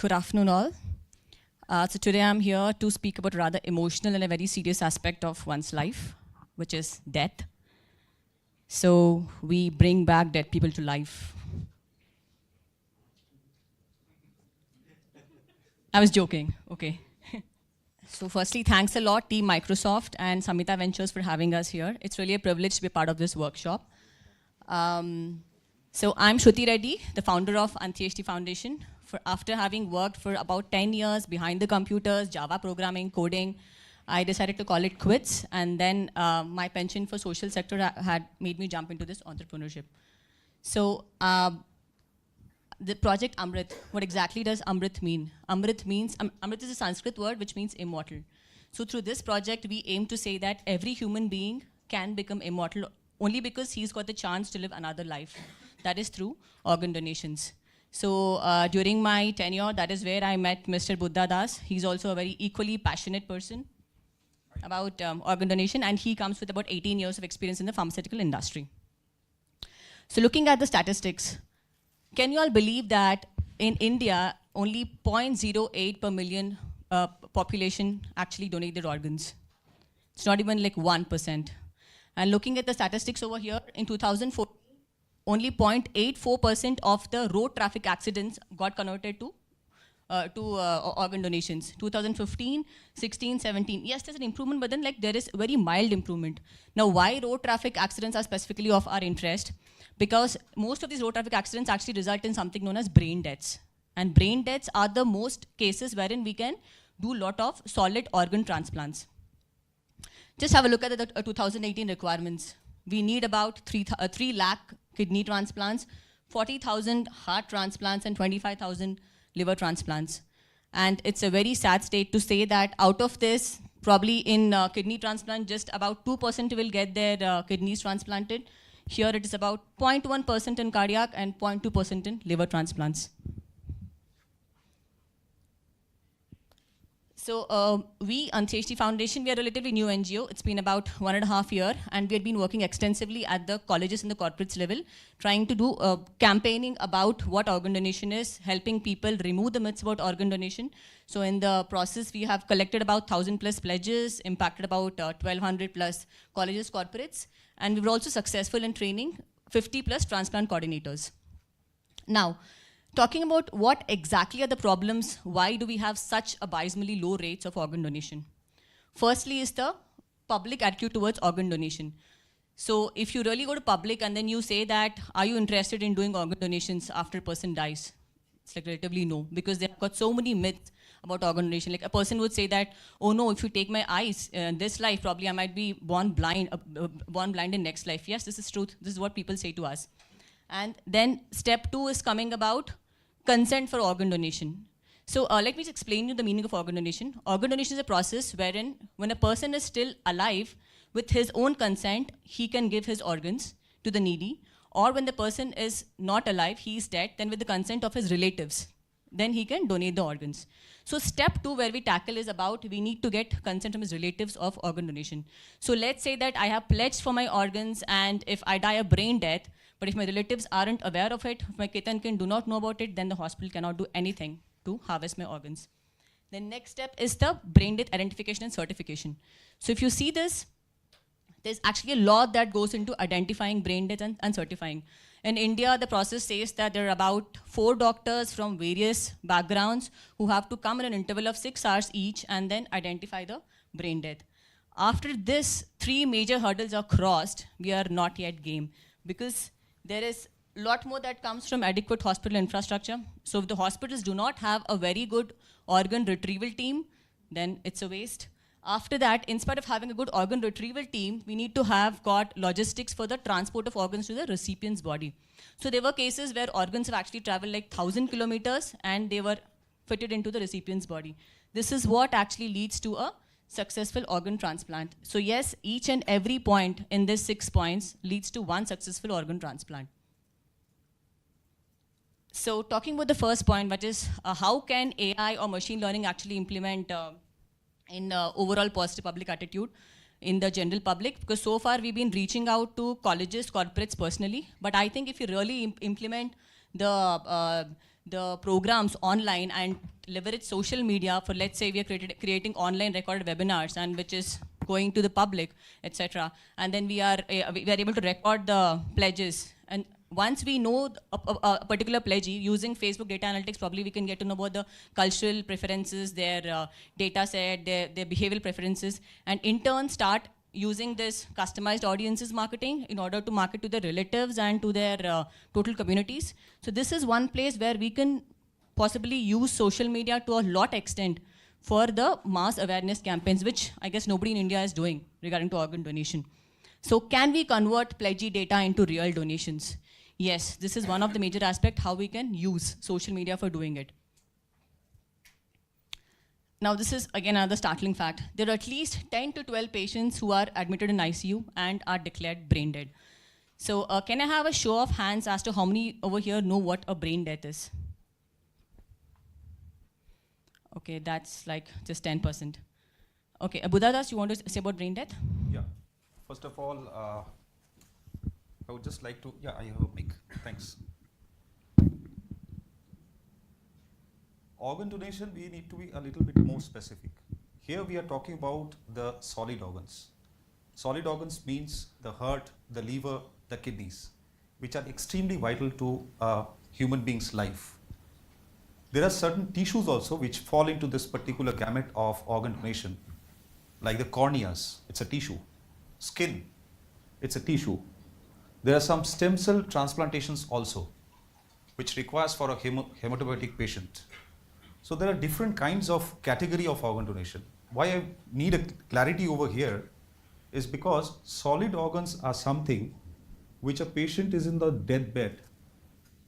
Good afternoon, all. So today I'm here to speak about a rather emotional and a very serious aspect of one's life, which is death. So we bring back dead people to life. I was joking, okay. So firstly, thanks a lot, Team Microsoft and Samhita Ventures for having us here. It's really a privilege to be part of this workshop. So I'm Shruti Reddy, the founder of Antyeshti Foundation. After having worked for about 10 years behind the computers, Java programming, coding, I decided to call it quits. And then my penchant for social sector had made me jump into this entrepreneurship. So the project Amrit, what exactly does Amrit mean? Amrit is a Sanskrit word which means immortal. So through this project, we aim to say that every human being can become immortal only because he's got the chance to live another life. That is through organ donations. So during my tenure, that is where I met Mr. Buddha Das. He's also a very equally passionate person about organ donation, and he comes with about 18 years of experience in the pharmaceutical industry. So looking at the statistics, can you all believe that in India, only 0.08 per million population actually donate their organs? It's not even like 1%. And looking at the statistics over here, in 2014, only 0.84% of the road traffic accidents got converted to organ donations. 2015, 16, 17. Yes, there's an improvement, but then there is very mild improvement. Now, why road traffic accidents are specifically of our interest? Because most of these road traffic accidents actually result in something known as brain deaths. And brain deaths are the most cases wherein we can do a lot of solid organ transplants. Just have a look at the 2018 requirements. We need about 3 lakh kidney transplants, 40,000 heart transplants, and 25,000 liver transplants. And it's a very sad state to say that out of this, probably in kidney transplant, just about 2% will get their kidneys transplanted. Here it is about 0.1% in cardiac and 0.2% in liver transplants. So we, Antyeshti Foundation, we are a relatively new NGO. It's been about 1.5 years, and we have been working extensively at the colleges and the corporates level, trying to do campaigning about what organ donation is, helping people remove the myths about organ donation. So in the process, we have collected about 1,000 plus pledges, impacted about 1,200 plus colleges, corporates, and we were also successful in training 50 plus transplant coordinators. Now, talking about what exactly are the problems, why do we have such abysmally low rates of organ donation? Firstly is the public attitude towards organ donation. So if you really go to public and then you say that, are you interested in doing organ donations after a person dies? It's like relatively no, because they've got so many myths about organ donation. Like a person would say that, oh no, if you take my eyes in this life, probably I might be born blind in next life. Yes, this is truth. This is what people say to us. And then step 2 is coming about consent for organ donation. So let me just explain you the meaning of organ donation. Organ donation is a process wherein when a person is still alive, with his own consent, he can give his organs to the needy. Or when the person is not alive, he is dead, then with the consent of his relatives, then he can donate the organs. So step 2 where we tackle is about we need to get consent from his relatives of organ donation. So let's say that I have pledged for my organs, and if I die a brain death, but if my relatives aren't aware of it, if my kith and kin do not know about it, then the hospital cannot do anything to harvest my organs. The next step is the brain death identification and certification. So if you see this, there's actually a law that goes into identifying brain death and certifying. In India, the process says that there are about 4 doctors from various backgrounds who have to come in an interval of 6 hours each and then identify the brain death. After this, 3 major hurdles are crossed, we are not yet game, because there is a lot more that comes from adequate hospital infrastructure. So if the hospitals do not have a very good organ retrieval team, then it's a waste. After that, in spite of having a good organ retrieval team, we need to have got logistics for the transport of organs to the recipient's body. So there were cases where organs have actually traveled like 1,000 kilometers and they were fitted into the recipient's body. This is what actually leads to a successful organ transplant. So yes, each and every point in these 6 points leads to one successful organ transplant. So talking about the first point, which is how can AI or machine learning actually implement in overall positive public attitude in the general public? Because so far we've been reaching out to colleges, corporates personally, but I think if you really implement the the programs online and leverage social media for, let's say we are creating online recorded webinars and which is going to the public, etc. And then we are able to record the pledges. And once we know a particular pledgee, using Facebook data analytics, probably we can get to know about the cultural preferences, their data set, their behavioral preferences, and in turn start using this customized audiences marketing in order to market to their relatives and to their total communities. So this is one place where we can possibly use social media to a lot extent for the mass awareness campaigns, which I guess nobody in India is doing regarding to organ donation. So can we convert pledgee data into real donations? Yes, this is one of the major aspects how we can use social media for doing it. Now this is again another startling fact. There are at least 10 to 12 patients who are admitted in ICU and are declared brain dead. So can I have a show of hands as to how many over here know what a brain death is? Okay, that's like just 10%. Okay, Buddhadas, you want to say about brain death? Yeah, first of all, I would just like to, yeah, I have a mic, thanks. Organ donation, we need to be a little bit more specific. Here we are talking about the solid organs. Solid organs means the heart, the liver, the kidneys, which are extremely vital to a human being's life. There are certain tissues also which fall into this particular gamut of organ donation, like the corneas, it's a tissue. Skin, it's a tissue. There are some stem cell transplantations also, which requires for a hematopoietic patient. So there are different kinds of category of organ donation. Why I need a clarity over here is because solid organs are something which a patient is in the deathbed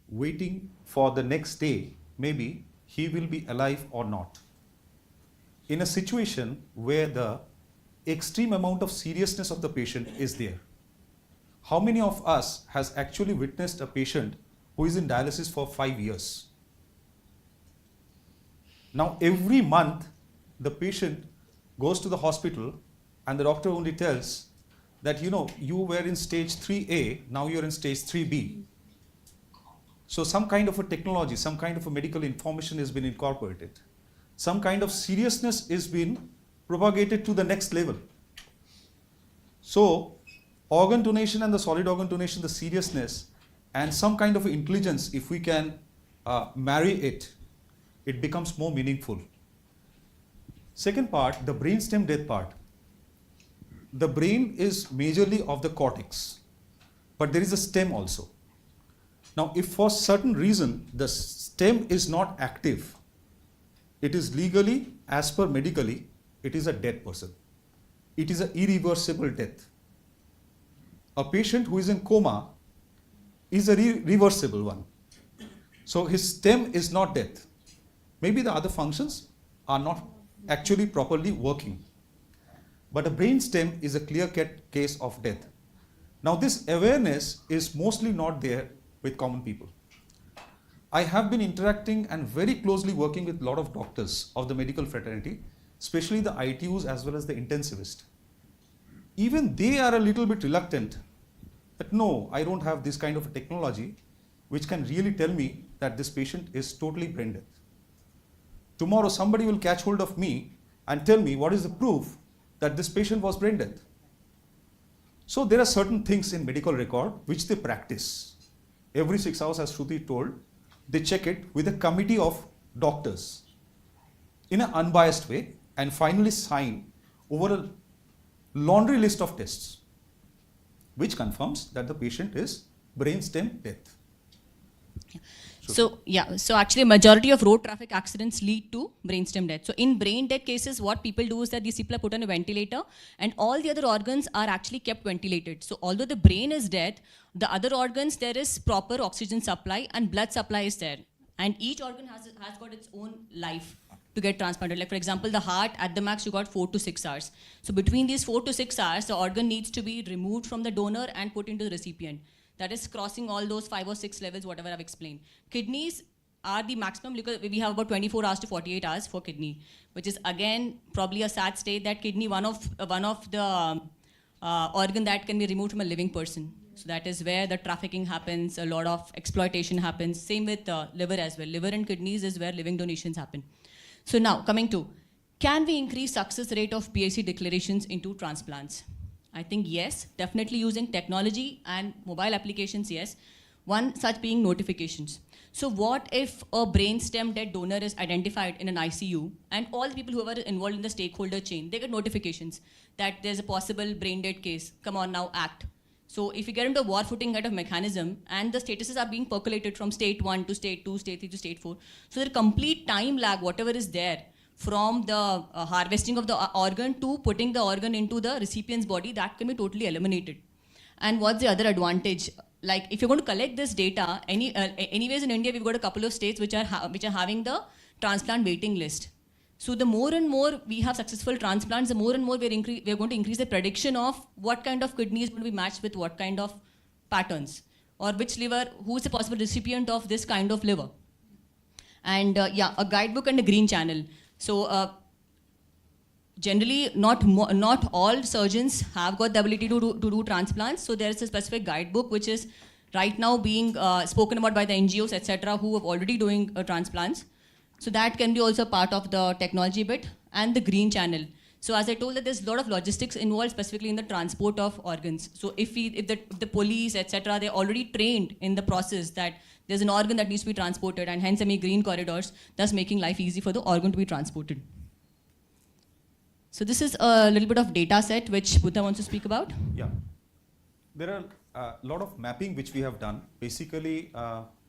waiting for the next day, maybe he will be alive or not. In a situation where the extreme amount of seriousness of the patient is there. How many of us has actually witnessed a patient who is in dialysis for 5 years? Now every month the patient goes to the hospital and the doctor only tells that you were in stage 3A, now you're in stage 3B. So some kind of a technology, some kind of a medical information has been incorporated. Some kind of seriousness is being propagated to the next level. So organ donation and the solid organ donation, the seriousness and some kind of intelligence, if we can marry it, it becomes more meaningful. Second part, the brainstem death part. The brain is majorly of the cortex, but there is a stem also. Now, if for certain reason the stem is not active, it is legally, as per medically, it is a dead person. It is an irreversible death. A patient who is in coma is a reversible one. So his stem is not death. Maybe the other functions are not actually properly working. But a brain stem is a clear-cut case of death. Now this awareness is mostly not there with common people. I have been interacting and very closely working with a lot of doctors of the medical fraternity, especially the ITUs as well as the intensivists. Even they are a little bit reluctant that no, I don't have this kind of a technology which can really tell me that this patient is totally brain dead. Tomorrow somebody will catch hold of me and tell me what is the proof that this patient was brain dead. So there are certain things in medical record which they practice. Every 6 hours, as Shruti told, they check it with a committee of doctors in an unbiased way and finally sign over a laundry list of tests which confirms that the patient is brainstem death. So actually majority of road traffic accidents lead to brainstem death. So in brain dead cases, what people do is that these people are put on a ventilator and all the other organs are actually kept ventilated. So although the brain is dead, the other organs, there is proper oxygen supply and blood supply is there. And each organ has got its own life to get transplanted. Like for example, the heart, at the max you got 4 to 6 hours. So between these 4 to 6 hours, the organ needs to be removed from the donor and put into the recipient. That is crossing all those 5 or 6 levels, whatever I've explained. Kidneys are the maximum because we have about 24 hours to 48 hours for kidney, which is again probably a sad state that kidney one of the organ that can be removed from a living person. So that is where the trafficking happens, a lot of exploitation happens. Same with liver as well. Liver and kidneys is where living donations happen. So now coming to, can we increase success rate of PIC declarations into transplants? I think yes, definitely using technology and mobile applications, yes. One such being notifications. So what if a brainstem dead donor is identified in an ICU and all the people who are involved in the stakeholder chain, they get notifications that there's a possible brain dead case, come on now, act. So if you get into a war footing kind of mechanism and the statuses are being percolated from state 1 to state 2, state 3 to state 4, so the complete time lag, whatever is there, from the harvesting of the organ to putting the organ into the recipient's body, that can be totally eliminated. And what's the other advantage? Like if you're going to collect this data, anyways in India we've got a couple of states which are having the transplant waiting list. So the more and more we have successful transplants, the more and more we're going to increase the prediction of what kind of kidney is going to be matched with what kind of patterns, or which liver, who is the possible recipient of this kind of liver. And yeah, a guidebook and a green channel. So generally, not all surgeons have got the ability to do transplants. So there is a specific guidebook which is right now being spoken about by the NGOs, etc., who are already doing transplants. So that can be also part of the technology bit, and the green channel. So as I told that there's a lot of logistics involved, specifically in the transport of organs. So if the police, etc., they're already trained in the process that there's an organ that needs to be transported, and hence green corridors, thus making life easy for the organ to be transported. So this is a little bit of data set which Buddha wants to speak about. Yeah. There are a lot of mapping which we have done. Basically,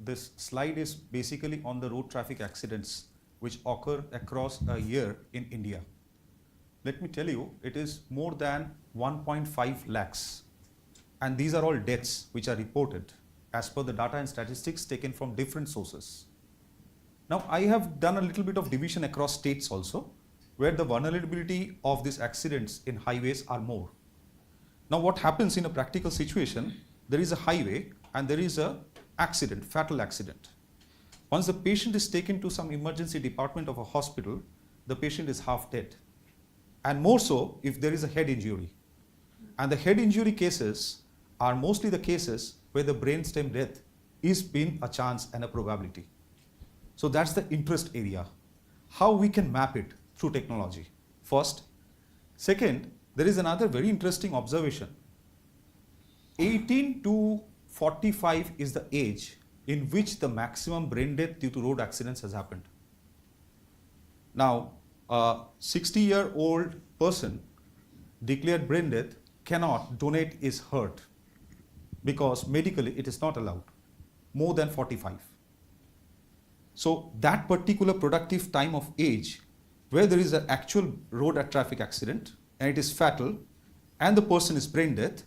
this slide is basically on the road traffic accidents which occur across a year in India. Let me tell you, it is more than 1.5 lakhs. And these are all deaths which are reported as per the data and statistics taken from different sources. Now, I have done a little bit of division across states also, where the vulnerability of these accidents in highways are more. Now what happens in a practical situation, there is a highway and there is a accident, fatal accident. Once the patient is taken to some emergency department of a hospital, the patient is half dead. And more so if there is a head injury. And the head injury cases are mostly the cases where the brainstem death is been a chance and a probability. So that's the interest area. How we can map it through technology, first. Second, there is another very interesting observation. 18 to 45 is the age in which the maximum brain death due to road accidents has happened. Now, a 60-year-old person declared brain death cannot donate his heart because medically it is not allowed, more than 45. So that particular productive time of age where there is an actual road traffic accident and it is fatal and the person is brain dead,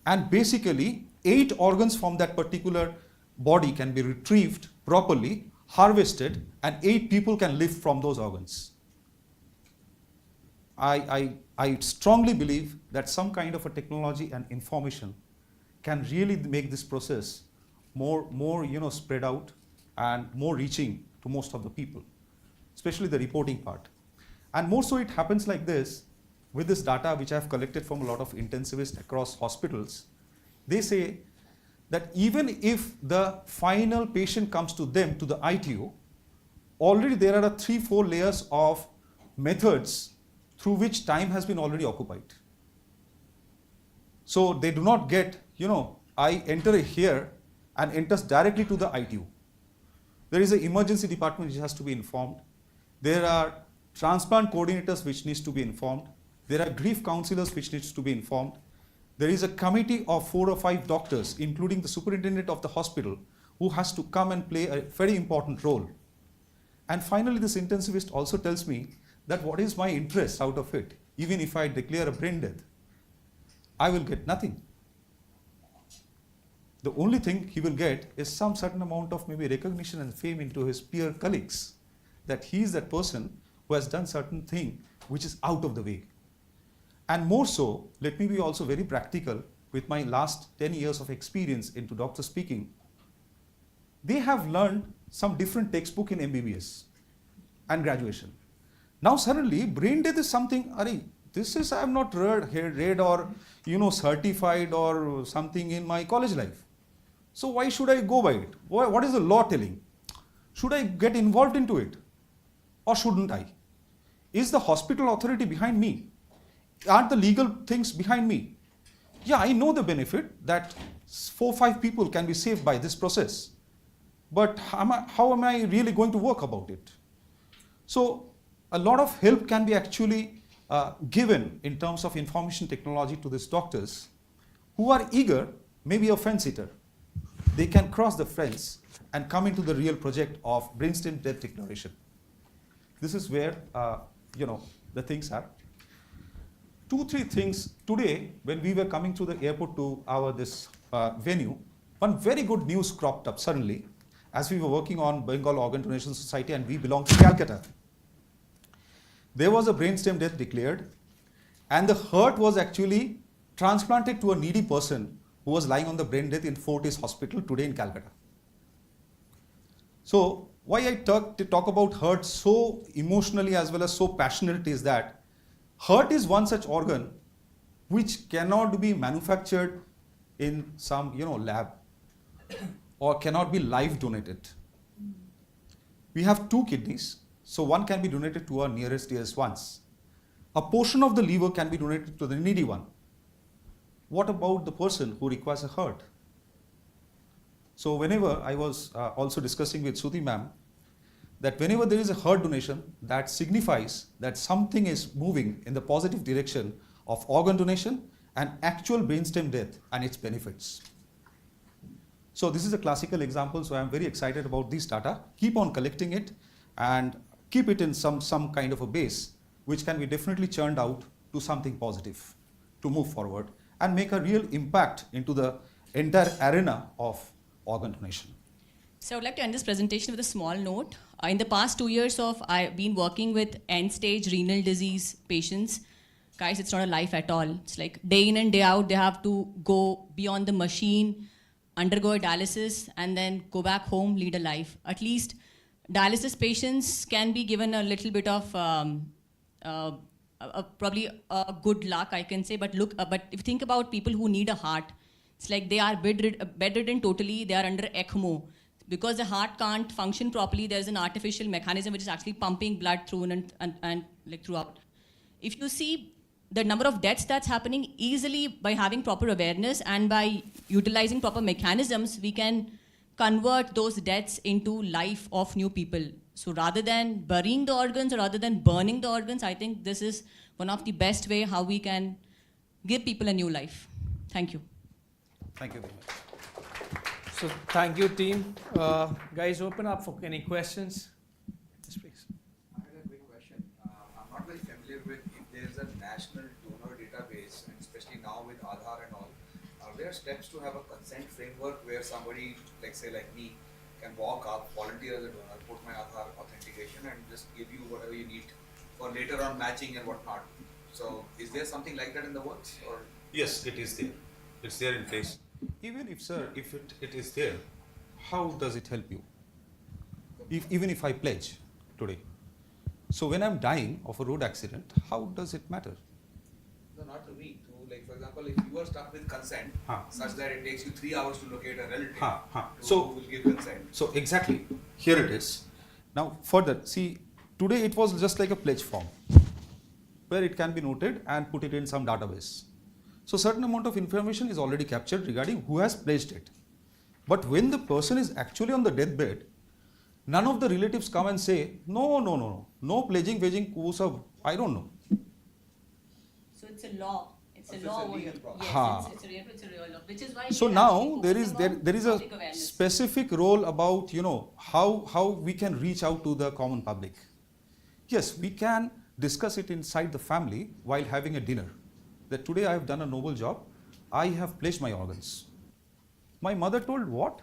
and basically 8 organs from that particular body can be retrieved properly, harvested, and 8 people can live from those organs. I strongly believe that some kind of a technology and information can really make this process more spread out and more reaching to most of the people, especially the reporting part. And more so it happens like this, with this data which I have collected from a lot of intensivists across hospitals. They say that even if the final patient comes to them, to the ITU, already there are 3-4 layers of methods through which time has been already occupied. So they do not get, I enter here and enters directly to the ITU. There is an emergency department which has to be informed. There are transplant coordinators which needs to be informed. There are grief counselors which needs to be informed. There is a committee of 4 or 5 doctors, including the superintendent of the hospital, who has to come and play a very important role. And finally, this intensivist also tells me that what is my interest out of it? Even if I declare a brain death, I will get nothing. The only thing he will get is some certain amount of maybe recognition and fame into his peer colleagues, that he is that person who has done certain thing which is out of the way. And more so, let me be also very practical with my last 10 years of experience into doctor speaking. They have learned some different textbook in MBBS and graduation. Now suddenly brain death is something, This is I have not read or certified or something in my college life. So why should I go by it? What is the law telling? Should I get involved into it or shouldn't I? Is the hospital authority behind me? Aren't the legal things behind me? Yeah, I know the benefit that 4 or 5 people can be saved by this process. But how am I really going to work about it? So a lot of help can be actually given in terms of information technology to these doctors who are eager, maybe a fence sitter. They can cross the fence and come into the real project of brainstem death declaration. This is where the things are. 2-3 things today when we were coming through the airport to this venue, one very good news cropped up suddenly as we were working on Bengal Organ Donation Society and we belong to Calcutta. There was a brainstem death declared and the heart was actually transplanted to a needy person who was lying on the brain death in Fortis Hospital today in Calcutta. So why I talk about heart so emotionally as well as so passionate is that heart is one such organ which cannot be manufactured in some lab or cannot be live donated. We have 2 kidneys, so one can be donated to our nearest dearest ones. A portion of the liver can be donated to the needy one. What about the person who requires a heart? So whenever I was also discussing with Suti ma'am, that whenever there is a heart donation, that signifies that something is moving in the positive direction of organ donation and actual brainstem death and its benefits. So this is a classical example, so I am very excited about this data. Keep on collecting it and keep it in some kind of a base which can be definitely churned out to something positive to move forward and make a real impact into the entire arena of organ donation. So I would like to end this presentation with a small note. In the past 2 years I've been working with end-stage renal disease patients. Guys, it's not a life at all. It's like day in and day out, they have to go beyond the machine, undergo a dialysis, and then go back home, lead a life. At least dialysis patients can be given a little bit of probably good luck, I can say. But but if you think about people who need a heart, it's like they are bedridden totally. They are under ECMO. Because the heart can't function properly, there's an artificial mechanism which is actually pumping blood through and like throughout. If you see the number of deaths that's happening easily by having proper awareness and by utilizing proper mechanisms, we can convert those deaths into life of new people. So rather than burying the organs or rather than burning the organs, I think this is one of the best way how we can give people a new life. Thank you. Thank you very much. So thank you, team. Guys, open up for any questions. Yes, please. I had a quick question. I'm not very familiar with if there's a national donor database, and especially now with Aadhaar and all. Are there steps to have a consent framework where somebody, like say like me, can walk up, volunteer as a donor, put my Aadhaar authentication, and just give you whatever you need for later on matching and whatnot? So is there something like that in the works, or? Yes, it is there. It's there in place. Even if, sir, if it is there, how does it help you? Even if I pledge today. So when I'm dying of a road accident, how does it matter? No, not to me. To, like, for example, if you are stuck with consent, Huh. such that it takes you 3 hours to locate a relative Huh. who So will give consent. So exactly, here it is. Now further, see, today it was just like a pledge form where it can be noted and put it in some database. So certain amount of information is already captured regarding who has pledged it. But when the person is actually on the deathbed, none of the relatives come and say, no pledging, I don't know. So it's a law. It's a So law it's a over legal here. problem. Yes, it's a real law. Which is why So we are now actually there is focusing on there is a public awareness. specific role about how we can reach out to the common public. Yes, we can discuss it inside the family while having a dinner. That today I have done a noble job. I have pledged my organs. My mother told what?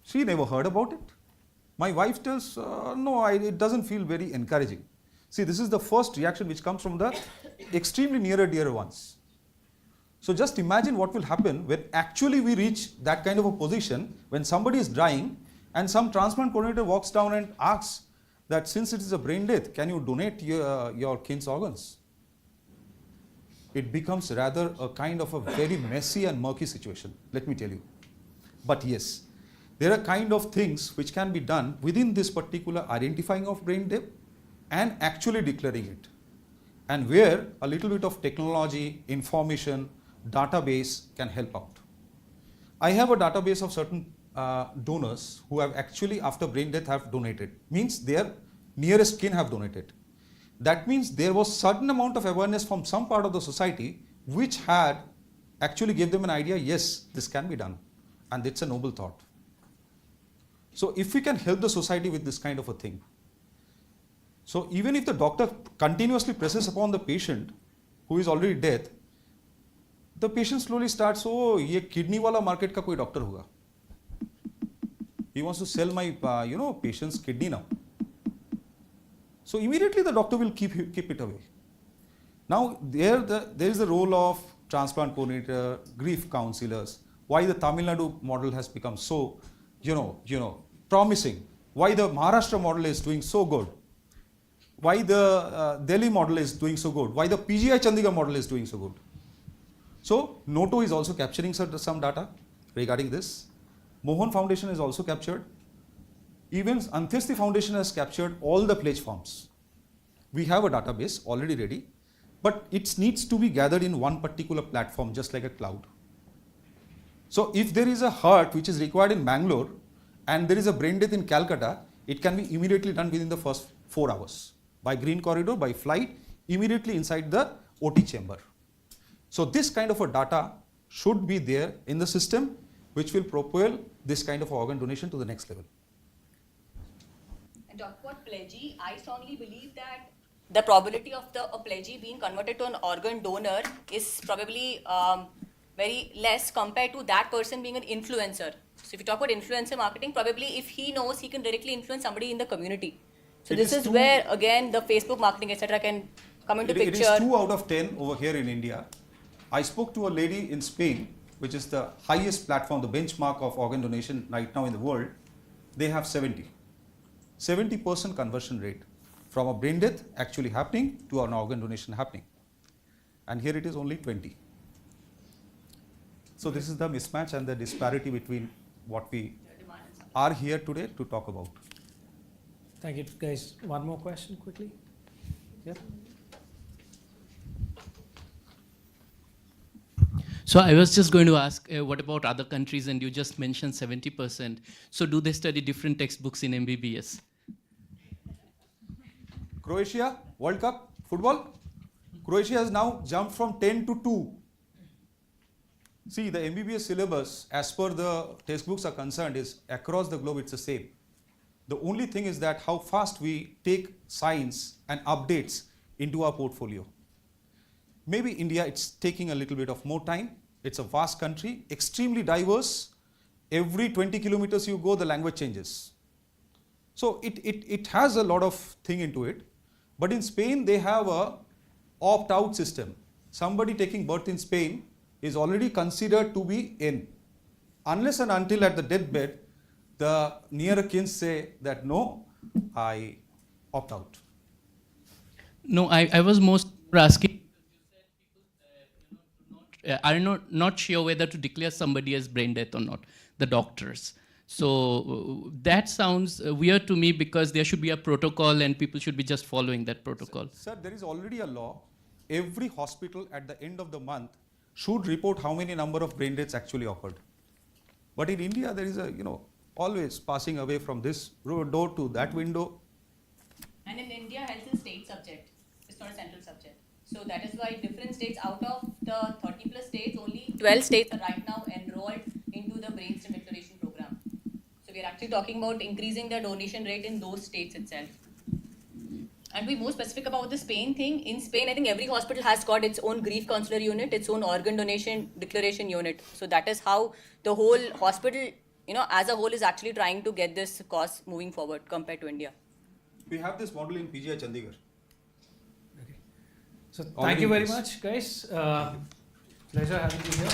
She never heard about it. My wife tells it doesn't feel very encouraging. See, this is the first reaction which comes from the extremely nearer dear ones. So just imagine what will happen when actually we reach that kind of a position when somebody is dying and some transplant coordinator walks down and asks that since it is a brain death, can you donate your kin's organs? it becomes rather a kind of a very messy and murky situation, let me tell you. But yes, there are kind of things which can be done within this particular identifying of brain death and actually declaring it. And where a little bit of technology, information, database can help out. I have a database of certain donors who have actually after brain death have donated, means their nearest kin have donated. That means there was certain amount of awareness from some part of the society which had actually gave them an idea, yes, this can be done, and it's a noble thought. So if we can help the society with this kind of a thing, so even if the doctor continuously presses upon the patient who is already dead, the patient slowly starts, oh, ये kidney wala market का कोई doctor होगा. He wants to sell my, patient's kidney now. So immediately the doctor will keep it away. Now there is the role of transplant coordinator, grief counselors. Why the Tamil Nadu model has become so, promising. Why the Maharashtra model is doing so good. Why the Delhi model is doing so good. Why the PGI Chandigarh model is doing so good. So Noto is also capturing some data regarding this. Mohan Foundation is also captured. Even Antyeshti Foundation has captured all the pledge forms. We have a database already ready, but it needs to be gathered in one particular platform, just like a cloud. So if there is a heart which is required in Bangalore and there is a brain death in Calcutta, it can be immediately done within the first 4 hours by green corridor, by flight, immediately inside the OT chamber. So this kind of a data should be there in the system, which will propel this kind of organ donation to the next level. And talk about pledgee, I strongly believe that the probability of a pledgee being converted to an organ donor is probably very less compared to that person being an influencer. So if you talk about influencer marketing, probably if he knows, he can directly influence somebody in the community. So this is where again the Facebook marketing etc. can come into picture. It is 2 out of 10 over here in India. I spoke to a lady in Spain, which is the highest platform, the benchmark of organ donation right now in the world. They have 70% conversion rate from a brain death actually happening to an organ donation happening. And here it is only 20. So this is the mismatch and the disparity between what we are here today to talk about. Thank you, guys. One more question quickly. Yeah. So I was just going to ask, what about other countries? And you just mentioned 70%. So do they study different textbooks in MBBS? Croatia, World Cup, football. Croatia has now jumped from 10 to 2. See, the MBBS syllabus, as per the textbooks are concerned, is across the globe, it's the same. The only thing is that how fast we take science and updates into our portfolio. Maybe India, it's taking a little bit of more time. It's a vast country, extremely diverse. Every 20 kilometers you go, the language changes. So it has a lot of thing into it. But in Spain, they have a opt-out system. Somebody taking birth in Spain is already considered to be in. Unless and until at the deathbed, the nearer kin say that no, I opt out. No, I was most asking, are not sure whether to declare somebody as brain death or not, the doctors. So that sounds weird to me because there should be a protocol and people should be just following that protocol. Sir, there is already a law. Every hospital at the end of the month should report how many number of brain deaths actually occurred. But in India, there is a, always passing away from this door to that window. And in India, health is state subject. It's not a central subject. So that is why different states, out of the 30 plus states, only 12 states are right now enrolled into the brainstem declaration program. So we are actually talking about increasing the donation rate in those states itself. And to be more specific about the Spain thing, in Spain, I think every hospital has got its own grief counselor unit, its own organ donation declaration unit. So that is how the whole hospital, as a whole is actually trying to get this cause moving forward compared to India. We have this model in PGI Chandigarh. So thank you very much, guys. Pleasure having you here.